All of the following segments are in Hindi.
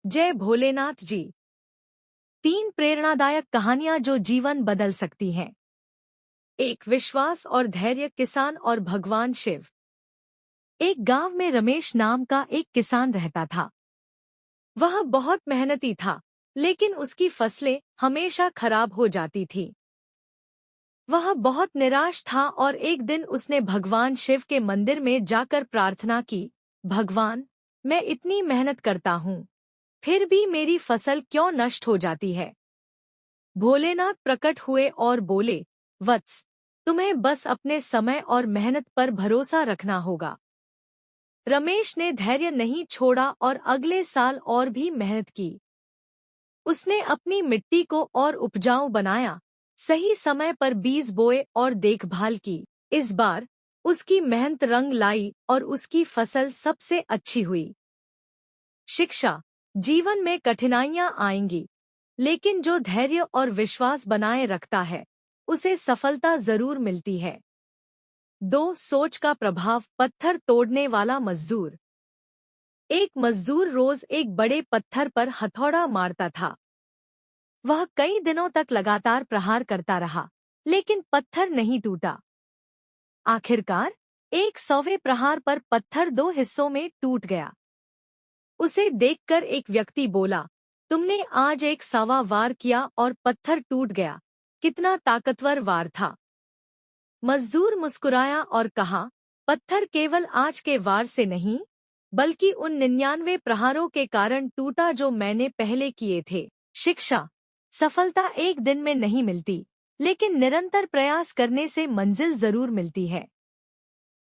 जय भोलेनाथ जी। 3 प्रेरणादायक कहानियां जो जीवन बदल सकती हैं। एक विश्वास और धैर्य, किसान और भगवान शिव। एक गांव में रमेश नाम का एक किसान रहता था। वह बहुत मेहनती था, लेकिन उसकी फसलें हमेशा खराब हो जाती थीं। वह बहुत निराश था और एक दिन उसने भगवान शिव के मंदिर में जाकर प्रार्थना की, भगवान, मैं इतनी मेहनत करता हूँ, फिर भी मेरी फसल क्यों नष्ट हो जाती है। भोलेनाथ प्रकट हुए और बोले, वत्स, तुम्हें बस अपने समय और मेहनत पर भरोसा रखना होगा। रमेश ने धैर्य नहीं छोड़ा और अगले साल और भी मेहनत की। उसने अपनी मिट्टी को और उपजाऊ बनाया, सही समय पर बीज बोए और देखभाल की। इस बार उसकी मेहनत रंग लाई और उसकी फसल सबसे अच्छी हुई। शिक्षा। जीवन में कठिनाइयां आएंगी, लेकिन जो धैर्य और विश्वास बनाए रखता है, उसे सफलता जरूर मिलती है। 2. सोच का प्रभाव। पत्थर तोड़ने वाला मजदूर। एक मजदूर रोज एक बड़े पत्थर पर हथौड़ा मारता था। वह कई दिनों तक लगातार प्रहार करता रहा, लेकिन पत्थर नहीं टूटा। आखिरकार 100वें प्रहार पर पत्थर 2 हिस्सों में टूट गया। उसे देखकर एक व्यक्ति बोला, तुमने आज एक 100वां वार किया और पत्थर टूट गया, कितना ताकतवर वार था। मजदूर मुस्कुराया और कहा, पत्थर केवल आज के वार से नहीं, बल्कि उन 99 प्रहारों के कारण टूटा जो मैंने पहले किए थे। शिक्षा। सफलता एक दिन में नहीं मिलती, लेकिन निरंतर प्रयास करने से मंजिल जरूर मिलती है।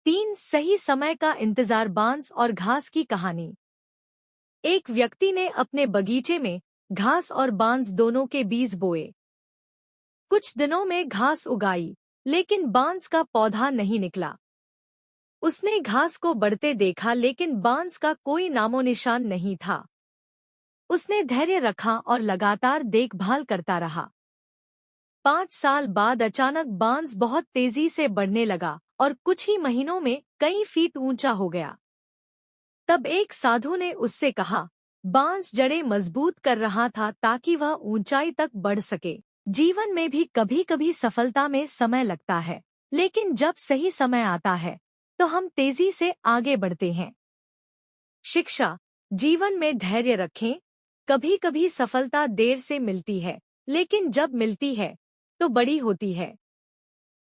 3. सही समय का इंतजार। बांस और घास की कहानी। एक व्यक्ति ने अपने बगीचे में घास और बांस दोनों के बीज बोए। कुछ दिनों में घास उगाई, लेकिन बांस का पौधा नहीं निकला। उसने घास को बढ़ते देखा, लेकिन बांस का कोई नामोनिशान नहीं था। उसने धैर्य रखा और लगातार देखभाल करता रहा। 5 साल बाद अचानक बांस बहुत तेजी से बढ़ने लगा और कुछ ही महीनों में कई फीट ऊंचा हो गया। तब एक साधु ने उससे कहा, बांस जड़ें मजबूत कर रहा था ताकि वह ऊंचाई तक बढ़ सके। जीवन में भी कभी कभी सफलता में समय लगता है, लेकिन जब सही समय आता है तो हम तेजी से आगे बढ़ते हैं। शिक्षा। जीवन में धैर्य रखें। कभी कभी सफलता देर से मिलती है, लेकिन जब मिलती है तो बड़ी होती है।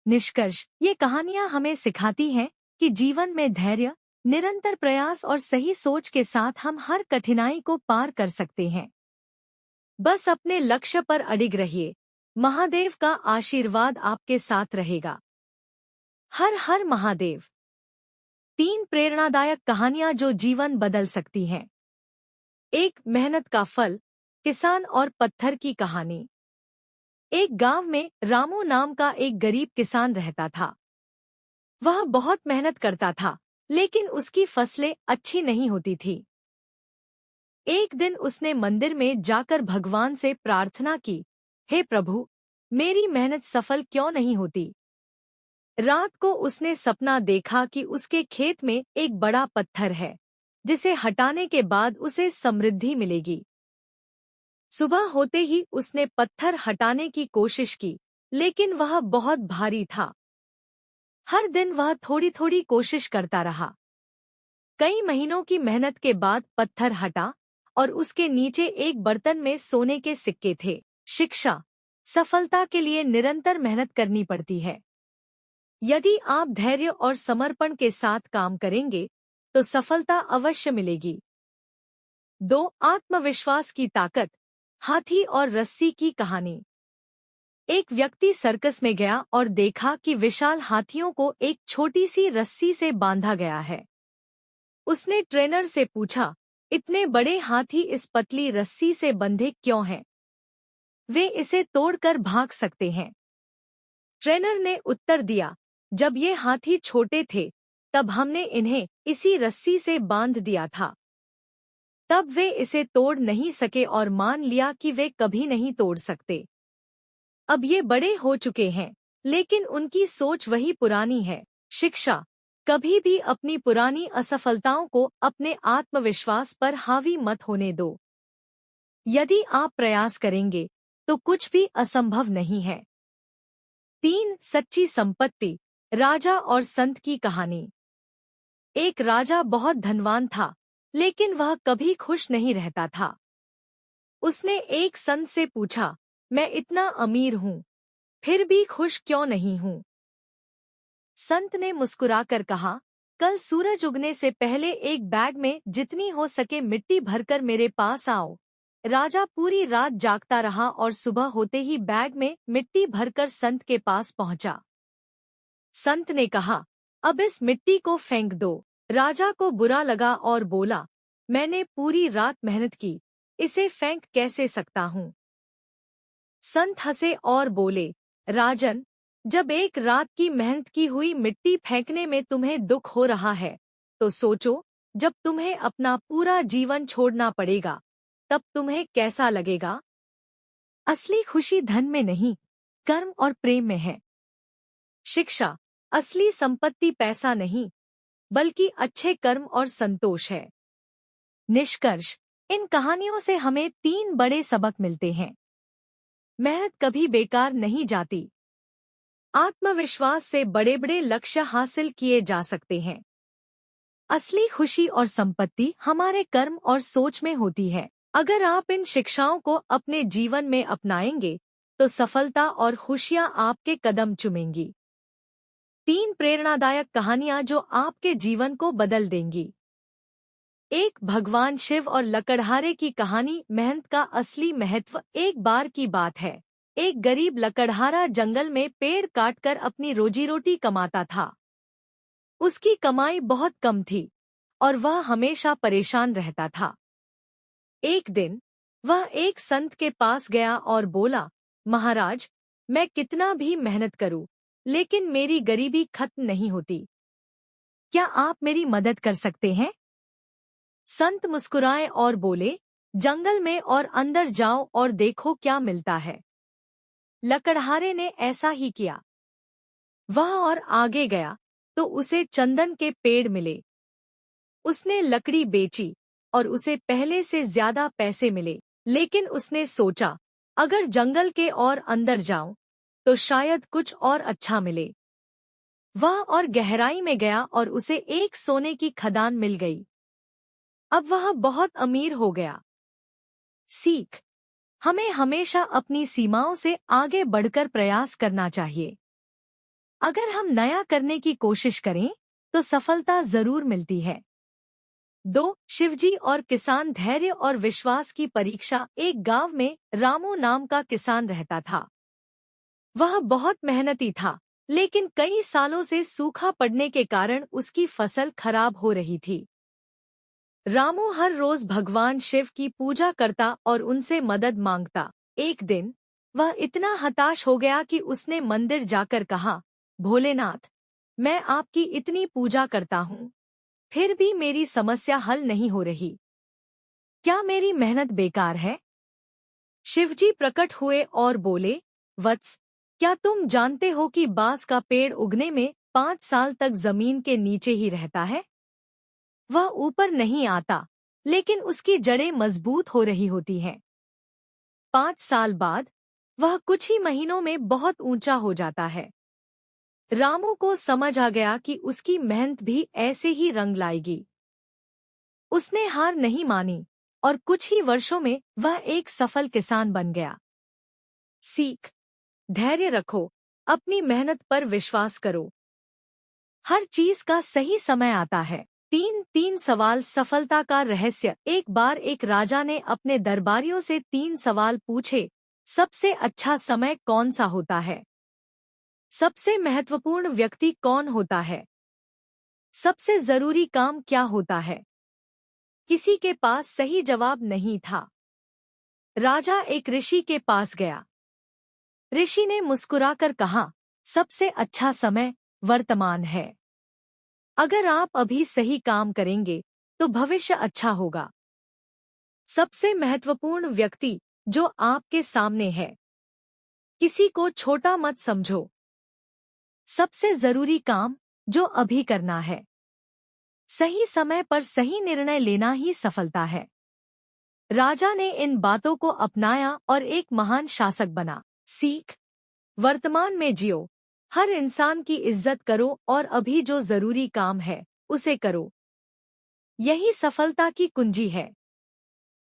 निष्कर्ष। ये कहानियां हमें सिखाती हैं कि जीवन में धैर्य, निरंतर प्रयास और सही सोच के साथ हम हर कठिनाई को पार कर सकते हैं। बस अपने लक्ष्य पर अडिग रहिए। महादेव का आशीर्वाद आपके साथ रहेगा। हर हर महादेव। 3 प्रेरणादायक कहानियां जो जीवन बदल सकती हैं। 1. मेहनत का फल। किसान और पत्थर की कहानी। एक गांव में रामू नाम का एक गरीब किसान रहता था। वह बहुत मेहनत करता था, लेकिन उसकी फसलें अच्छी नहीं होती थी। एक दिन उसने मंदिर में जाकर भगवान से प्रार्थना की, हे प्रभु, मेरी मेहनत सफल क्यों नहीं होती। रात को उसने सपना देखा कि उसके खेत में एक बड़ा पत्थर है, जिसे हटाने के बाद उसे समृद्धि मिलेगी। सुबह होते ही उसने पत्थर हटाने की कोशिश की, लेकिन वह बहुत भारी था। हर दिन वह थोड़ी थोड़ी कोशिश करता रहा। कई महीनों की मेहनत के बाद पत्थर हटा और उसके नीचे एक बर्तन में सोने के सिक्के थे। शिक्षा। सफलता के लिए निरंतर मेहनत करनी पड़ती है। यदि आप धैर्य और समर्पण के साथ काम करेंगे, तो सफलता अवश्य मिलेगी। 2. आत्मविश्वास की ताकत। हाथी और रस्सी की कहानी। एक व्यक्ति सर्कस में गया और देखा कि विशाल हाथियों को एक छोटी सी रस्सी से बांधा गया है। उसने ट्रेनर से पूछा, इतने बड़े हाथी इस पतली रस्सी से बंधे क्यों हैं? वे इसे तोड़कर भाग सकते हैं। ट्रेनर ने उत्तर दिया, जब ये हाथी छोटे थे, तब हमने इन्हें इसी रस्सी से बांध दिया था। तब वे इसे तोड़ नहीं सके और मान लिया कि वे कभी नहीं तोड़ सकते। अब ये बड़े हो चुके हैं, लेकिन उनकी सोच वही पुरानी है। शिक्षा। कभी भी अपनी पुरानी असफलताओं को अपने आत्मविश्वास पर हावी मत होने दो। यदि आप प्रयास करेंगे तो कुछ भी असंभव नहीं है। 3 सच्ची संपत्ति, राजा और संत की कहानी। एक राजा बहुत धनवान था, लेकिन वह कभी खुश नहीं रहता था। उसने एक संत से पूछा, मैं इतना अमीर हूँ, फिर भी खुश क्यों नहीं हूँ? संत ने मुस्कुराकर कहा, कल सूरज उगने से पहले एक बैग में जितनी हो सके मिट्टी भरकर मेरे पास आओ। राजा पूरी रात जागता रहा और सुबह होते ही बैग में मिट्टी भरकर संत के पास पहुंचा। संत ने कहा, अब इस मिट्टी को फेंक दो। राजा को बुरा लगा और बोला, मैंने पूरी रात मेहनत की, इसे फेंक कैसे सकता हूँ? संत हंसे और बोले, राजन, जब एक रात की मेहनत की हुई मिट्टी फेंकने में तुम्हें दुख हो रहा है, तो सोचो, जब तुम्हें अपना पूरा जीवन छोड़ना पड़ेगा, तब तुम्हें कैसा लगेगा? असली खुशी धन में नहीं, कर्म और प्रेम में है। शिक्षा, असली संपत्ति पैसा नहीं, बल्कि अच्छे कर्म और संतोष है। निष्कर्ष, इन कहानियों से हमें 3 बड़े सबक मिलते हैं। मेहनत कभी बेकार नहीं जाती। आत्मविश्वास से बड़े बड़े लक्ष्य हासिल किए जा सकते हैं। असली खुशी और संपत्ति हमारे कर्म और सोच में होती है। अगर आप इन शिक्षाओं को अपने जीवन में अपनाएंगे, तो सफलता और खुशियां आपके कदम चूमेंगी। 3 प्रेरणादायक कहानियां जो आपके जीवन को बदल देंगी। 1 भगवान शिव और लकड़हारे की कहानी। मेहनत का असली महत्व। एक बार की बात है, एक गरीब लकड़हारा जंगल में पेड़ काटकर अपनी रोजी रोटी कमाता था। उसकी कमाई बहुत कम थी और वह हमेशा परेशान रहता था। एक दिन वह एक संत के पास गया और बोला, महाराज, मैं कितना भी मेहनत करूं, लेकिन मेरी गरीबी खत्म नहीं होती। क्या आप मेरी मदद कर सकते हैं? संत मुस्कुराए और बोले, जंगल में और अंदर जाओ और देखो क्या मिलता है। लकड़हारे ने ऐसा ही किया। वह और आगे गया तो उसे चंदन के पेड़ मिले। उसने लकड़ी बेची और उसे पहले से ज्यादा पैसे मिले, लेकिन उसने सोचा, अगर जंगल के और अंदर जाऊं तो शायद कुछ और अच्छा मिले। वह और गहराई में गया और उसे एक सोने की खदान मिल गई। अब वह बहुत अमीर हो गया। सीख, हमें हमेशा अपनी सीमाओं से आगे बढ़कर प्रयास करना चाहिए। अगर हम नया करने की कोशिश करें तो सफलता जरूर मिलती है। 2 शिवजी और किसान। धैर्य और विश्वास की परीक्षा। एक गांव में रामू नाम का किसान रहता था। वह बहुत मेहनती था, लेकिन कई सालों से सूखा पड़ने के कारण उसकी फसल खराब हो रही थी। रामू हर रोज भगवान शिव की पूजा करता और उनसे मदद मांगता। एक दिन वह इतना हताश हो गया कि उसने मंदिर जाकर कहा, भोलेनाथ, मैं आपकी इतनी पूजा करता हूँ, फिर भी मेरी समस्या हल नहीं हो रही। क्या मेरी मेहनत बेकार है? शिवजी प्रकट हुए और बोले, वत्स, क्या तुम जानते हो कि बांस का पेड़ उगने में 5 साल तक जमीन के नीचे ही रहता है? वह ऊपर नहीं आता, लेकिन उसकी जड़ें मजबूत हो रही होती हैं। 5 साल बाद वह कुछ ही महीनों में बहुत ऊंचा हो जाता है। रामू को समझ आ गया कि उसकी मेहनत भी ऐसे ही रंग लाएगी। उसने हार नहीं मानी और कुछ ही वर्षों में वह एक सफल किसान बन गया। सीख, धैर्य रखो, अपनी मेहनत पर विश्वास करो। हर चीज का सही समय आता है। 3 सवाल। सफलता का रहस्य। एक बार एक राजा ने अपने दरबारियों से 3 सवाल पूछे। सबसे अच्छा समय कौन सा होता है? सबसे महत्वपूर्ण व्यक्ति कौन होता है? सबसे जरूरी काम क्या होता है? किसी के पास सही जवाब नहीं था। राजा एक ऋषि के पास गया। ऋषि ने मुस्कुराकर कहा, सबसे अच्छा समय वर्तमान है। अगर आप अभी सही काम करेंगे तो भविष्य अच्छा होगा। सबसे महत्वपूर्ण व्यक्ति जो आपके सामने है। किसी को छोटा मत समझो। सबसे जरूरी काम जो अभी करना है। सही समय पर सही निर्णय लेना ही सफलता है। राजा ने इन बातों को अपनाया और एक महान शासक बना। सीख, वर्तमान में जियो, हर इंसान की इज्जत करो और अभी जो जरूरी काम है उसे करो। यही सफलता की कुंजी है।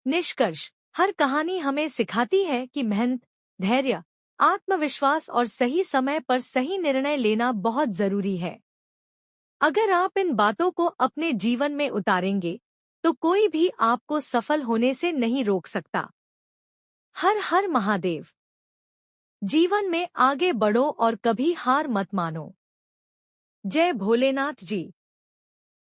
निष्कर्ष, हर कहानी हमें सिखाती है कि मेहनत, धैर्य, आत्मविश्वास और सही समय पर सही निर्णय लेना बहुत जरूरी है। अगर आप इन बातों को अपने जीवन में उतारेंगे तो कोई भी आपको सफल होने से नहीं रोक सकता। हर हर महादेव। जीवन में आगे बढ़ो और कभी हार मत मानो। जय भोलेनाथ जी।